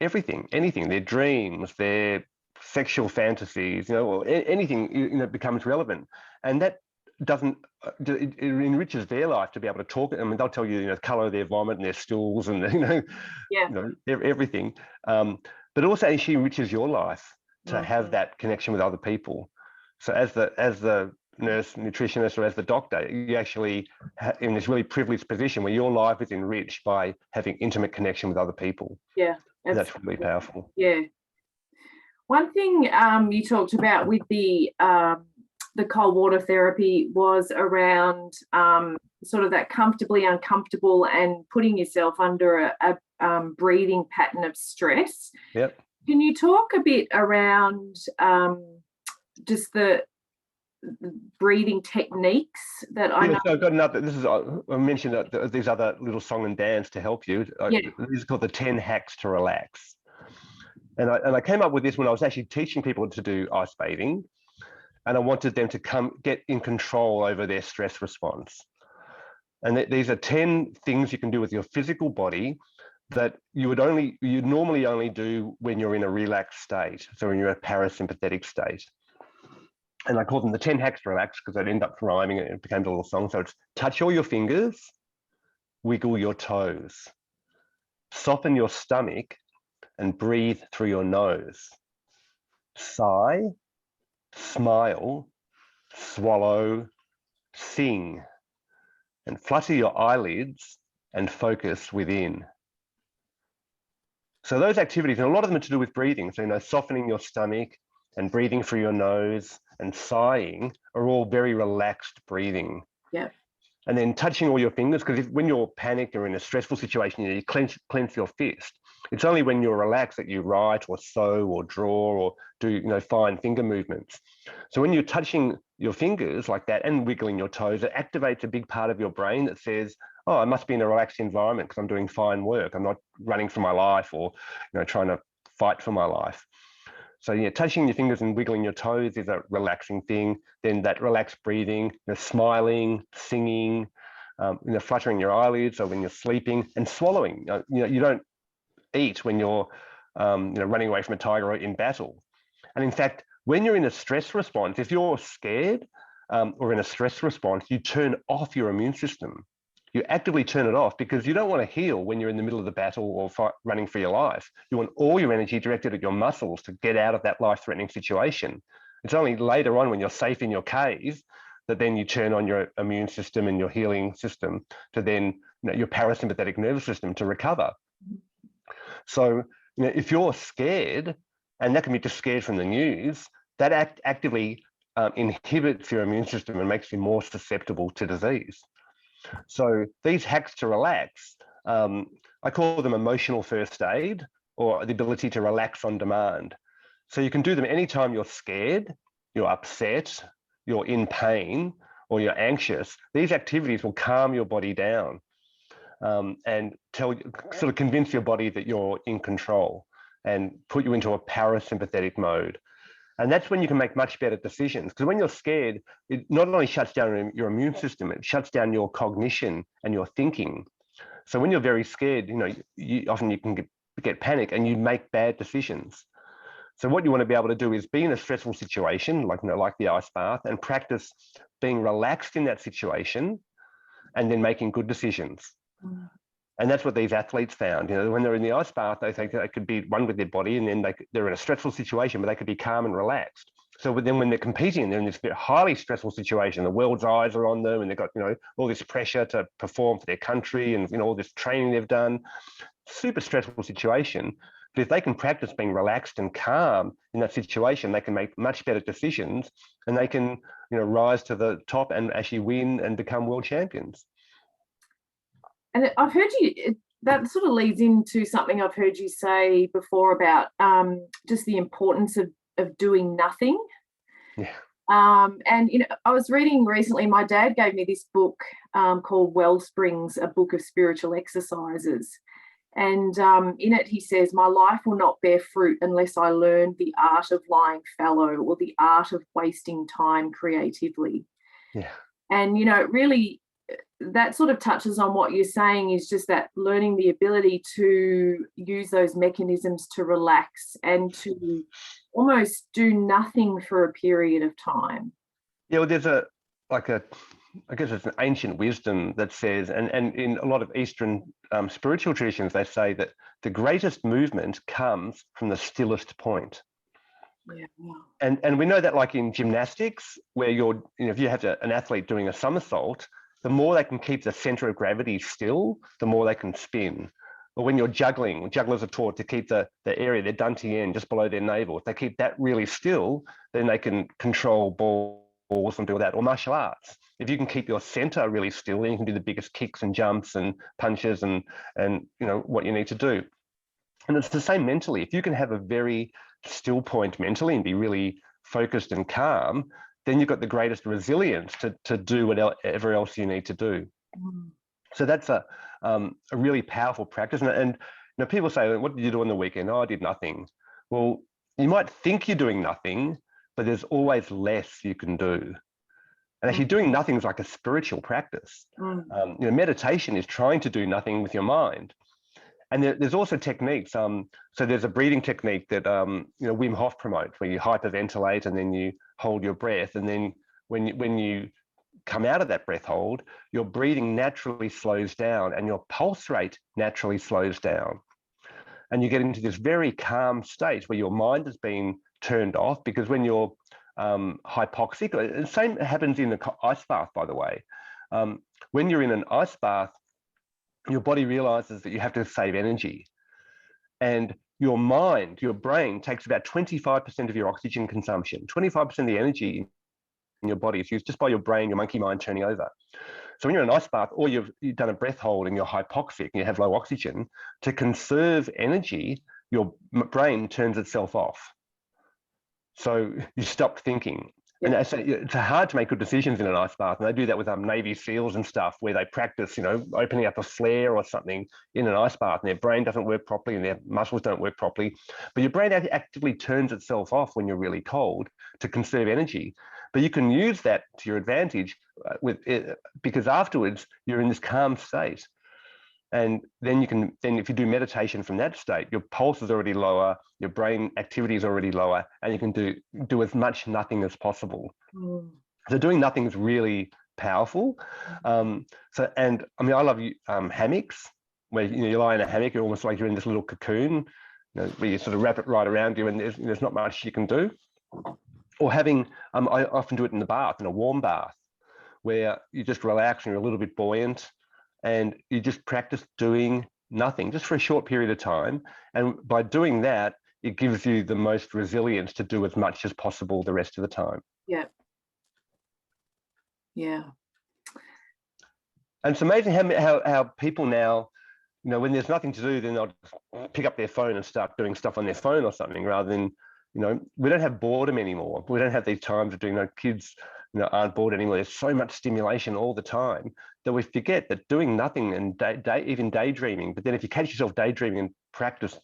[SPEAKER 2] everything, anything, their dreams, their sexual fantasies, or anything, becomes relevant. And that doesn't, it enriches their life to be able to talk. I mean, they'll tell you, the color of their vomit and their stools and,
[SPEAKER 1] Yeah.
[SPEAKER 2] Everything. But also she enriches your life to have that connection with other people. So as the nurse, nutritionist, or as the doctor, you actually in this really privileged position where your life is enriched by having intimate connection with other people.
[SPEAKER 1] Yeah.
[SPEAKER 2] And that's really powerful.
[SPEAKER 1] Yeah. One thing you talked about with the cold water therapy was around sort of that comfortably uncomfortable and putting yourself under a breathing pattern of stress.
[SPEAKER 2] Yep.
[SPEAKER 1] Can you talk a bit around just the breathing techniques that I know?
[SPEAKER 2] So I've got another. This is I mentioned that these other little song and dance to help you. These are called the 10 hacks to relax. And I came up with this when I was actually teaching people to do ice bathing, and I wanted them to get in control over their stress response. And these are 10 things you can do with your physical body that you normally only do when you're in a relaxed state, so when you're in a parasympathetic state. And I call them the 10 hacks to relax because I'd end up rhyming and it became a little song. So it's touch all your fingers, wiggle your toes, soften your stomach and breathe through your nose. Sigh, smile, swallow, sing, and flutter your eyelids and focus within. So those activities, and a lot of them are to do with breathing. So, softening your stomach and breathing through your nose and sighing are all very relaxed breathing.
[SPEAKER 1] Yeah.
[SPEAKER 2] And then touching all your fingers, because when you're panicked or in a stressful situation, you clench your fist. It's only when you're relaxed that you write or sew or draw or do fine finger movements. So when you're touching your fingers like that and wiggling your toes, it activates a big part of your brain that says, oh, I must be in a relaxed environment because I'm doing fine work. I'm not running for my life or trying to fight for my life. So touching your fingers and wiggling your toes is a relaxing thing. Then that relaxed breathing, smiling, singing, fluttering your eyelids or when you're sleeping, and swallowing. You don't eat when you're running away from a tiger or in battle. And in fact, when you're in a stress response, if you're scared or in a stress response, you turn off your immune system. You actively turn it off because you don't want to heal when you're in the middle of the battle or running for your life. You want all your energy directed at your muscles to get out of that life-threatening situation. It's only later on when you're safe in your cave that then you turn on your immune system and your healing system to then your parasympathetic nervous system to recover. So if you're scared, and that can be just scared from the news, that actively inhibits your immune system and makes you more susceptible to disease. So these hacks to relax, I call them emotional first aid, or the ability to relax on demand. So you can do them anytime you're scared, you're upset, you're in pain, or you're anxious. These activities will calm your body down and sort of convince your body that you're in control and put you into a parasympathetic mode. And that's when you can make much better decisions. Because when you're scared, it not only shuts down your immune system, it shuts down your cognition and your thinking. So when you're very scared, often you can get panic and you make bad decisions. So what you want to be able to do is be in a stressful situation, like the ice bath, and practice being relaxed in that situation and then making good decisions. And that's what these athletes found. When they're in the ice bath, they think they could be one with their body, and then they're in a stressful situation, but they could be calm and relaxed. So then when they're competing, they're in this highly stressful situation. The world's eyes are on them, and they've got all this pressure to perform for their country, and all this training they've done. Super stressful situation. But if they can practice being relaxed and calm in that situation, they can make much better decisions, and they can rise to the top and actually win and become world champions.
[SPEAKER 1] And I've heard that sort of leads into something I've heard you say before about just the importance of doing nothing.
[SPEAKER 2] Yeah.
[SPEAKER 1] And I was reading recently, my dad gave me this book called Wellsprings, a book of spiritual exercises. And in it, he says, my life will not bear fruit unless I learn the art of lying fallow or the art of wasting time creatively.
[SPEAKER 2] Yeah.
[SPEAKER 1] And, really, that sort of touches on what you're saying, is just that learning the ability to use those mechanisms to relax and to almost do nothing for a period of time.
[SPEAKER 2] Yeah, well, like I guess it's an ancient wisdom that says, and in a lot of Eastern spiritual traditions, they say that the greatest movement comes from the stillest point.
[SPEAKER 1] Yeah.
[SPEAKER 2] And we know that, like in gymnastics, where if you have an athlete doing a somersault, the more they can keep the center of gravity still, the more they can spin. Or when you're juggling, jugglers are taught to keep the area, their dantian, just below their navel. If they keep that really still, then they can control balls and do that. Or martial arts, if you can keep your center really still, then you can do the biggest kicks and jumps and punches and what you need to do. And it's the same mentally. If you can have a very still point mentally and be really focused and calm, then you've got the greatest resilience to do whatever else you need to do.
[SPEAKER 1] Mm.
[SPEAKER 2] So that's a really powerful practice. And people say, what did you do on the weekend? Oh, I did nothing. Well, you might think you're doing nothing, but there's always less you can do. And actually doing nothing is like a spiritual practice. Meditation is trying to do nothing with your mind. And there's also techniques. So there's a breathing technique that Wim Hof promotes, where you hyperventilate and then you hold your breath. And then when you come out of that breath hold, your breathing naturally slows down and your pulse rate naturally slows down. And you get into this very calm state where your mind has been turned off, because when you're hypoxic, the same happens in the ice bath, by the way. When you're in an ice bath, your body realizes that you have to save energy. And your mind, your brain, takes about 25% of your oxygen consumption. 25% of the energy in your body is used just by your brain, your monkey mind turning over. So when you're in an ice bath, or you've done a breath hold and you're hypoxic and you have low oxygen, to conserve energy, your brain turns itself off. So you stop thinking. And it's hard to make good decisions in an ice bath. And they do that with Navy SEALs and stuff, where they practice, opening up a flare or something in an ice bath, and their brain doesn't work properly and their muscles don't work properly. But your brain actively turns itself off when you're really cold to conserve energy. But you can use that to your advantage because afterwards you're in this calm state. And then if you do meditation from that state, your pulse is already lower, your brain activity is already lower, and you can do as much nothing as possible. So doing nothing is really powerful. I love hammocks, where you lie in a hammock, you're almost like you're in this little cocoon, where you sort of wrap it right around you, and there's not much you can do. Or having, I often do it in the bath, in a warm bath, where you just relax and you're a little bit buoyant. And you just practice doing nothing just for a short period of time. And by doing that, it gives you the most resilience to do as much as possible the rest of the time.
[SPEAKER 1] Yeah.
[SPEAKER 2] And it's amazing how people now, when there's nothing to do, then they'll just pick up their phone and start doing stuff on their phone or something, rather than, we don't have boredom anymore. We don't have these times of doing, kids aren't bored anymore. There's so much stimulation all the time that we forget that doing nothing and even daydreaming. But then if you catch yourself daydreaming and practice,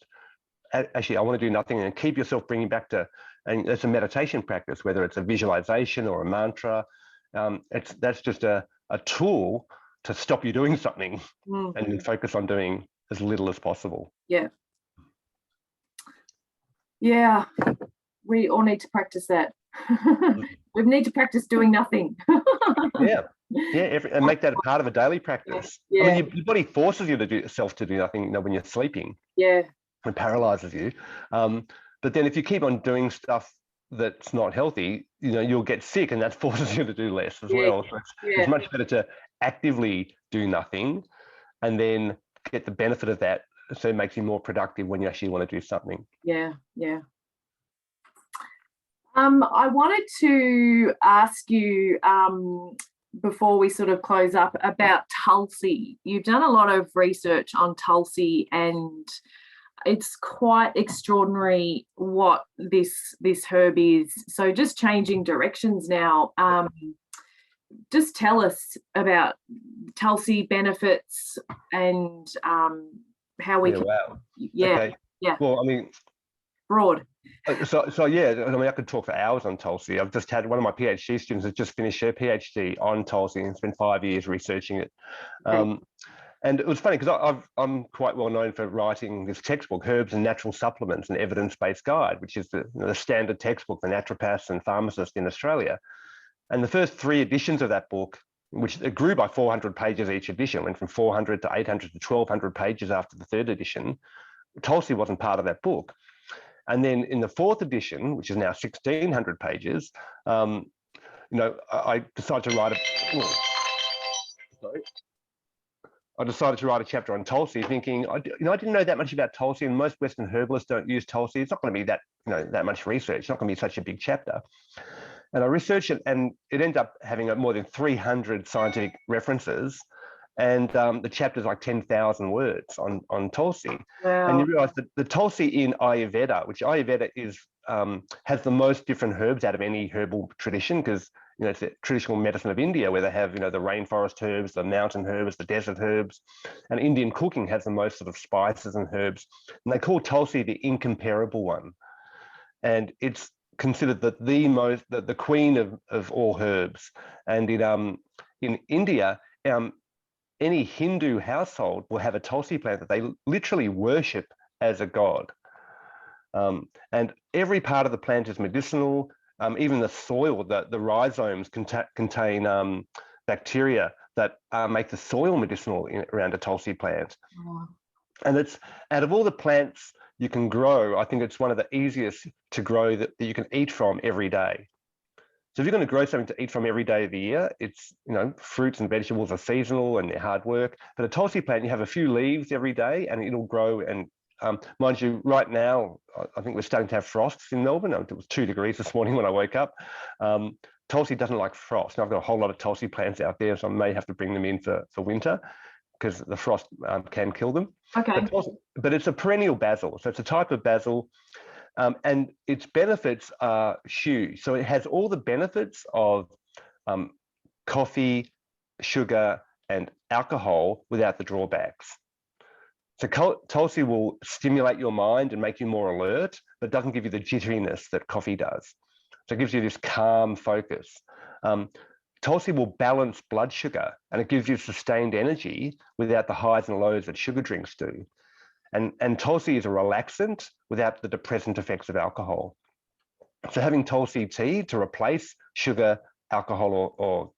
[SPEAKER 2] actually, I want to do nothing, and keep yourself bringing back to, and it's a meditation practice, whether it's a visualization or a mantra. That's just a tool to stop you doing something and focus on doing as little as possible.
[SPEAKER 1] Yeah. We all need to practice that. We need to practice doing nothing.
[SPEAKER 2] And make that a part of a daily practice. I mean, your body forces you to do nothing, when you're sleeping. It paralyzes you. But then if you keep on doing stuff that's not healthy, you'll get sick, and that forces you to do less as well. So it's much better to actively do nothing and then get the benefit of that, so it makes you more productive when you actually want to do something.
[SPEAKER 1] I wanted to ask you, before we sort of close up, about Tulsi. You've done a lot of research on Tulsi, and it's quite extraordinary what this herb is. So just changing directions now. Just tell us about Tulsi benefits and how we can.
[SPEAKER 2] Wow. Okay. Well, I mean,
[SPEAKER 1] broad.
[SPEAKER 2] So I could talk for hours on Tulsi. I've just had one of my PhD students has just finished her PhD on Tulsi and spent 5 years researching it. And it was funny because I'm quite well known for writing this textbook, Herbs and Natural Supplements, an Evidence-Based Guide, which is the standard textbook for naturopaths and pharmacists in Australia. And the first 3 editions of that book, which it grew by 400 pages each edition, went from 400 to 800 to 1200 pages after the 3rd edition. Tulsi wasn't part of that book. And then in the 4th edition, which is now 1600 pages, I decided to write a chapter on Tulsi, thinking, I didn't know that much about Tulsi, and most Western herbalists don't use Tulsi. It's not going to be that much research. It's not going to be such a big chapter. And I researched it, and it ended up having more than 300 scientific references, and the chapter's like 10,000 words on Tulsi.
[SPEAKER 1] Wow.
[SPEAKER 2] And you realise that the Tulsi in Ayurveda, which Ayurveda is has the most different herbs out of any herbal tradition, because it's the traditional medicine of India, where they have the rainforest herbs, the mountain herbs, the desert herbs, and Indian cooking has the most sort of spices and herbs. And they call Tulsi the incomparable one, and it's considered the queen of all herbs. And in India, any Hindu household will have a Tulsi plant that they literally worship as a god. And every part of the plant is medicinal. Even the soil, the rhizomes contain bacteria that make the soil medicinal around a Tulsi plant.
[SPEAKER 1] Oh.
[SPEAKER 2] And it's, out of all the plants you can grow, I think it's one of the easiest to grow that you can eat from every day. So if you're going to grow something to eat from every day of the year, it's, fruits and vegetables are seasonal and they're hard work. But a Tulsi plant, you have a few leaves every day and it'll grow. And mind you, right now, I think we're starting to have frosts in Melbourne. It was 2 degrees this morning when I woke up. Tulsi doesn't like frost. Now, I've got a whole lot of Tulsi plants out there, so I may have to bring them in for winter, because the frost can kill them.
[SPEAKER 1] Okay.
[SPEAKER 2] But it's a perennial basil. So it's a type of basil. And its benefits are huge. So it has all the benefits of coffee, sugar, and alcohol without the drawbacks. So Tulsi will stimulate your mind and make you more alert, but doesn't give you the jitteriness that coffee does. So it gives you this calm focus. Tulsi will balance blood sugar, and it gives you sustained energy without the highs and lows that sugar drinks do. And Tulsi is a relaxant without the depressant effects of alcohol. So having Tulsi tea to replace sugar, alcohol, or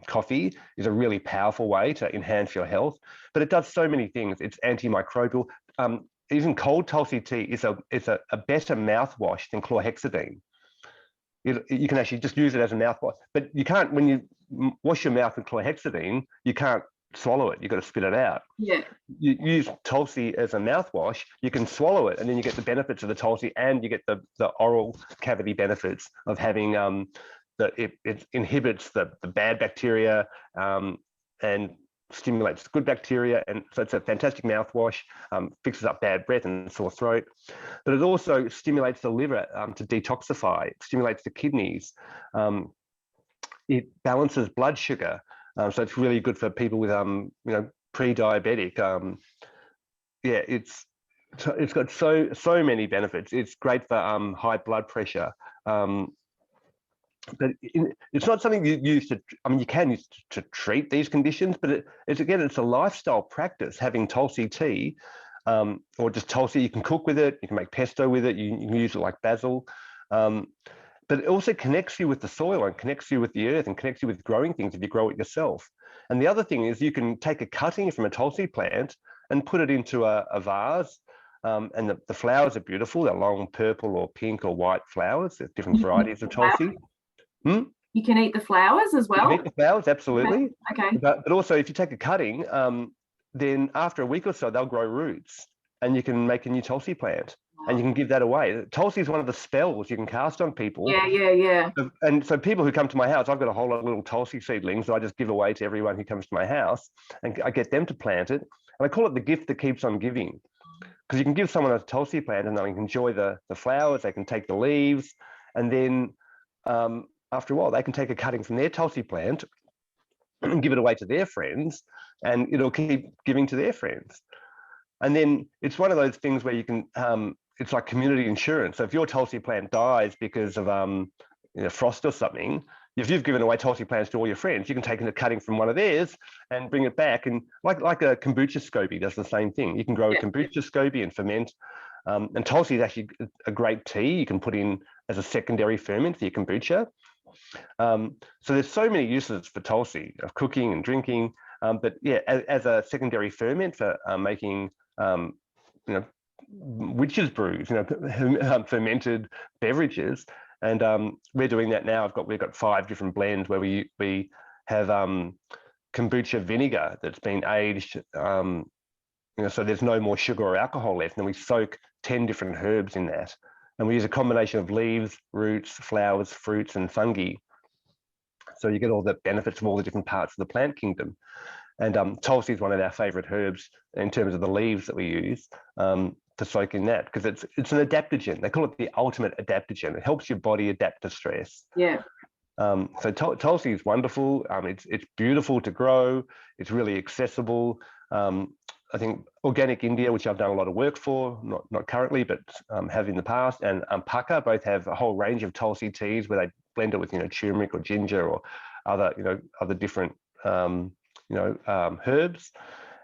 [SPEAKER 2] coffee is a really powerful way to enhance your health. But it does so many things. It's antimicrobial. Even cold Tulsi tea is a better mouthwash than chlorhexidine. You can actually just use it as a mouthwash, but you can't, when you wash your mouth with chlorhexidine, you can't swallow it. You've got to spit it out.
[SPEAKER 1] Yeah.
[SPEAKER 2] You use Tulsi as a mouthwash, you can swallow it, and then you get the benefits of the Tulsi, and you get the oral cavity benefits of having it inhibits the bad bacteria and stimulates good bacteria. And so it's a fantastic mouthwash, fixes up bad breath and sore throat. But it also stimulates the liver to detoxify, it stimulates the kidneys. It balances blood sugar. So it's really good for people with, pre-diabetic. It's got so many benefits. It's great for high blood pressure. But it's not something you use to, you can use to treat these conditions, but it's a lifestyle practice, having Tulsi tea, or just Tulsi. You can cook with it, you can make pesto with it, you can use it like basil. But it also connects you with the soil and connects you with the earth and connects you with growing things if you grow it yourself. And the other thing is you can take a cutting from a Tulsi plant and put it into a vase. And the flowers are beautiful. They're long purple or pink or white flowers. There's different varieties of Tulsi.
[SPEAKER 1] You can eat the flowers as well?
[SPEAKER 2] You can eat the flowers, absolutely.
[SPEAKER 1] Okay.
[SPEAKER 2] But also, if you take a cutting, then after a week or so, they'll grow roots and you can make a new Tulsi plant. And you can give that away. Tulsi is one of the spells you can cast on people.
[SPEAKER 1] Yeah.
[SPEAKER 2] And so people who come to my house, I've got a whole lot of little Tulsi seedlings that I just give away to everyone who comes to my house, and I get them to plant it. And I call it the gift that keeps on giving, because you can give someone a Tulsi plant and they can enjoy the flowers, they can take the leaves, and then after a while, they can take a cutting from their Tulsi plant and give it away to their friends, and it'll keep giving to their friends. And then it's one of those things where you can, it's like community insurance. So if your Tulsi plant dies because of frost or something, if you've given away Tulsi plants to all your friends, you can take a cutting from one of theirs and bring it back. And like a kombucha SCOBY does the same thing. You can grow a kombucha SCOBY and ferment. And Tulsi is actually a great tea you can put in as a secondary ferment for your kombucha. So there's so many uses for Tulsi, of cooking and drinking, but yeah, as a secondary ferment for making, you know, witches brews, you know, fermented beverages. And we're doing that now. We've got 5 different blends where we have kombucha vinegar that's been aged, you know, so there's no more sugar or alcohol left. And we soak 10 different herbs in that. And we use a combination of leaves, roots, flowers, fruits, and fungi. So you get all the benefits of all the different parts of the plant kingdom. And Tulsi is one of our favorite herbs in terms of the leaves that we use to soak in that, because it's an adaptogen. They call it the ultimate adaptogen. It helps your body adapt to stress.
[SPEAKER 1] Yeah.
[SPEAKER 2] So Tulsi is wonderful. It's beautiful to grow. It's really accessible. I think Organic India, which I've done a lot of work for, not currently, but have in the past, and Paka both have a whole range of Tulsi teas where they blend it with, you know, turmeric or ginger or other, you know, other different, herbs,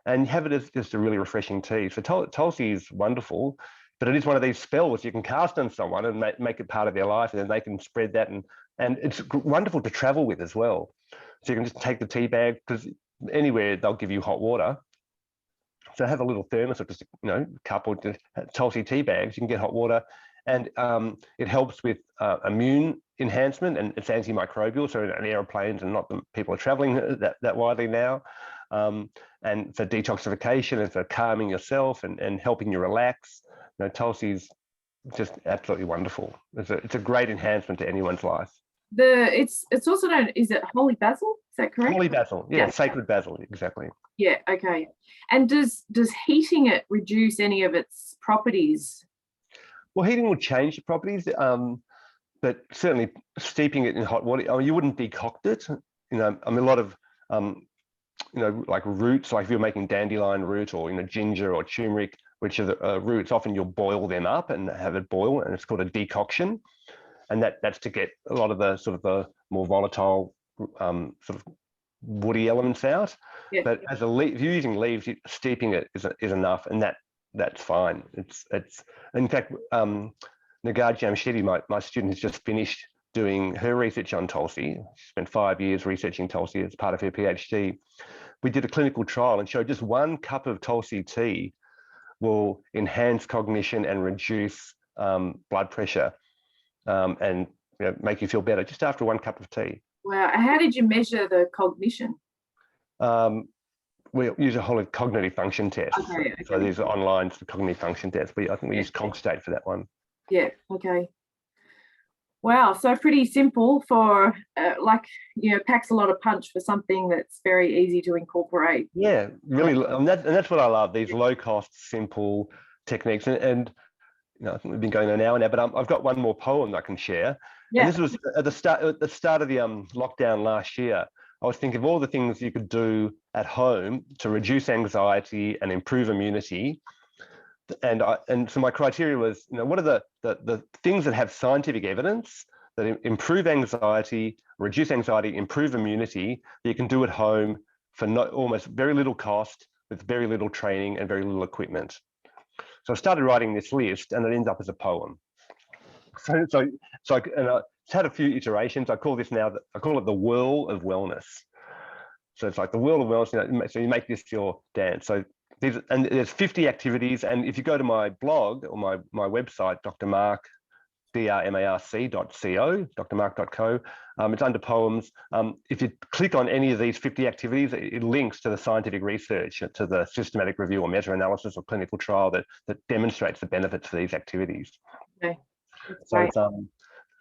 [SPEAKER 2] and you have it as just a really refreshing tea. So Tulsi is wonderful, but it is one of these spells you can cast on someone and make it part of their life, and then they can spread that, and it's wonderful to travel with as well. So you can just take the tea bag, because anywhere they'll give you hot water. So have a little thermos or just, you know, cup or just Tulsi tea bags. You can get hot water, and it helps with immune enhancement, and it's antimicrobial. So in airplanes, and not that people are traveling that widely now, and for detoxification and for calming yourself and helping you relax. You know, Tulsi's just absolutely wonderful. It's a great enhancement to anyone's life.
[SPEAKER 1] It's also known, is it holy basil? Is that correct?
[SPEAKER 2] Holy basil, yeah, sacred basil, exactly.
[SPEAKER 1] Yeah, okay. And does heating it reduce any of its properties?
[SPEAKER 2] Well, heating will change the properties, but certainly steeping it in hot water. I mean, you wouldn't decoct it. You know, I mean, a lot of, you know, like roots, like if you're making dandelion root or, you know, ginger or turmeric, which are the roots, often you'll boil them up and have it boil, and it's called a decoction. And that's to get a lot of the sort of the more volatile sort of woody elements out.
[SPEAKER 1] Yeah.
[SPEAKER 2] But as a leaf, if you're using leaves, steeping it is enough, and that's fine. It's in fact, Nagar Jamshedi, my student, has just finished doing her research on Tulsi. She spent 5 years researching Tulsi as part of her PhD. We did a clinical trial and showed just 1 cup of Tulsi tea will enhance cognition and reduce blood pressure, and, you know, make you feel better just after 1 cup of tea.
[SPEAKER 1] Wow. How did you measure the cognition?
[SPEAKER 2] We use a whole cognitive function test.
[SPEAKER 1] Okay.
[SPEAKER 2] So these are online cognitive function tests. I think we use Cogstate for that one.
[SPEAKER 1] Yeah. Okay. Wow. So pretty simple for like, you know, packs a lot of punch for something that's very easy to incorporate.
[SPEAKER 2] Yeah, really, and that's what I love. These low cost, simple techniques, and you know, I think we've been going on an hour now, but I've got one more poem I can share. Yeah. And this was at the start of the lockdown last year. I was thinking of all the things you could do at home to reduce anxiety and improve immunity. And so my criteria was, you know, what are the things that have scientific evidence that improve anxiety, reduce anxiety, improve immunity, that you can do at home for almost very little cost, with very little training and very little equipment. So I started writing this list, and it ends up as a poem. So it's had a few iterations. I call it the whirl of wellness. So it's like the whirl of wellness. You know, so you make this your dance. So there's 50 activities, and if you go to my blog or my website, Dr Marc, drmarc.co, drmarc.co, it's under poems. If you click on any of these 50 activities, it links to the scientific research, to the systematic review or meta-analysis or clinical trial that demonstrates the benefits for these activities. Okay.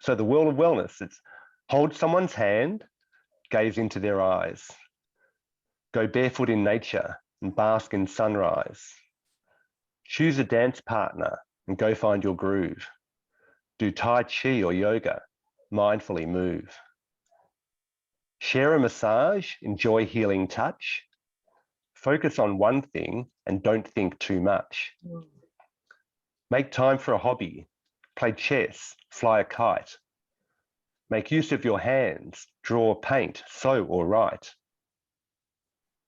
[SPEAKER 2] So the whirl of wellness, it's hold someone's hand, gaze into their eyes, go barefoot in nature and bask in sunrise, choose a dance partner and go find your groove, do Tai Chi or yoga, mindfully move, share a massage, enjoy healing touch, focus on one thing and don't think too much, make time for a hobby, play chess, fly a kite, make use of your hands, draw, paint, sew or write,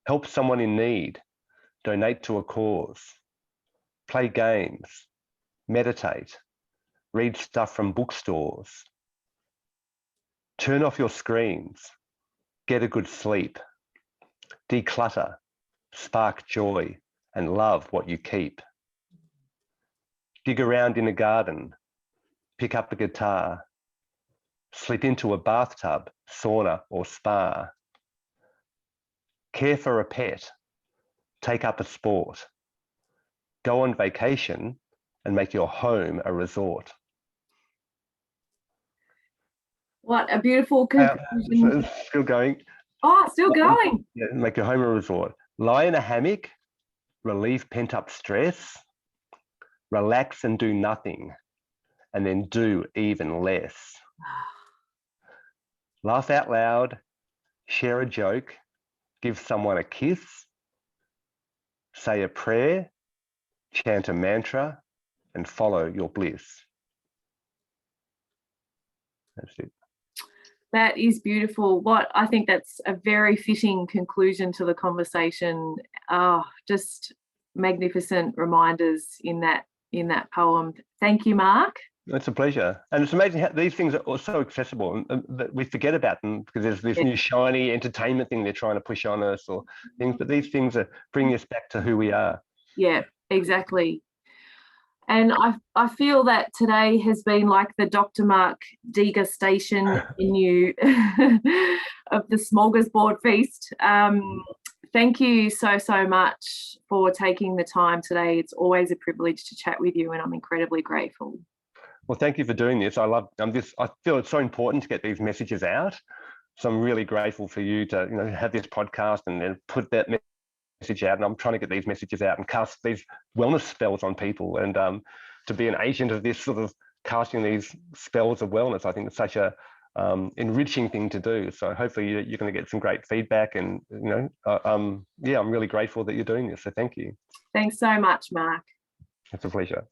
[SPEAKER 2] help someone in need, donate to a cause, play games, meditate, read stuff from bookstores, Turn off your screens, get a good sleep, declutter, spark joy, and love what you keep. Dig around in a garden, pick up a guitar, slip into a bathtub, sauna, or spa. Care for a pet, take up a sport, go on vacation, and make your home a resort.
[SPEAKER 1] What a beautiful conclusion.
[SPEAKER 2] Still going.
[SPEAKER 1] Oh, still going.
[SPEAKER 2] Yeah, make your home a resort. Lie in a hammock, relieve pent-up stress, relax and do nothing, and then do even less. Laugh out loud, share a joke, give someone a kiss, say a prayer, chant a mantra, and follow your bliss. That's it.
[SPEAKER 1] That is beautiful. What I think that's a very fitting conclusion to the conversation. Just magnificent reminders in that poem. Thank you, Marc.
[SPEAKER 2] It's a pleasure. And it's amazing how these things are so accessible and that we forget about them because there's this new shiny entertainment thing they're trying to push on us or things, but these things are bringing us back to who we are.
[SPEAKER 1] Yeah, exactly. And I feel that today has been like the Dr. Marc degustation menu of the smorgasbord feast. Thank you so much for taking the time today. It's always a privilege to chat with you, and I'm incredibly grateful.
[SPEAKER 2] Well, thank you for doing this. I feel it's so important to get these messages out. So I'm really grateful for you to have this podcast and then put that message out. And I'm trying to get these messages out and cast these wellness spells on people. And to be an agent of this sort of casting these spells of wellness, I think it's such a enriching thing to do. So hopefully you're going to get some great feedback. And I'm really grateful that you're doing this. So thank you.
[SPEAKER 1] Thanks so much, Marc.
[SPEAKER 2] It's a pleasure.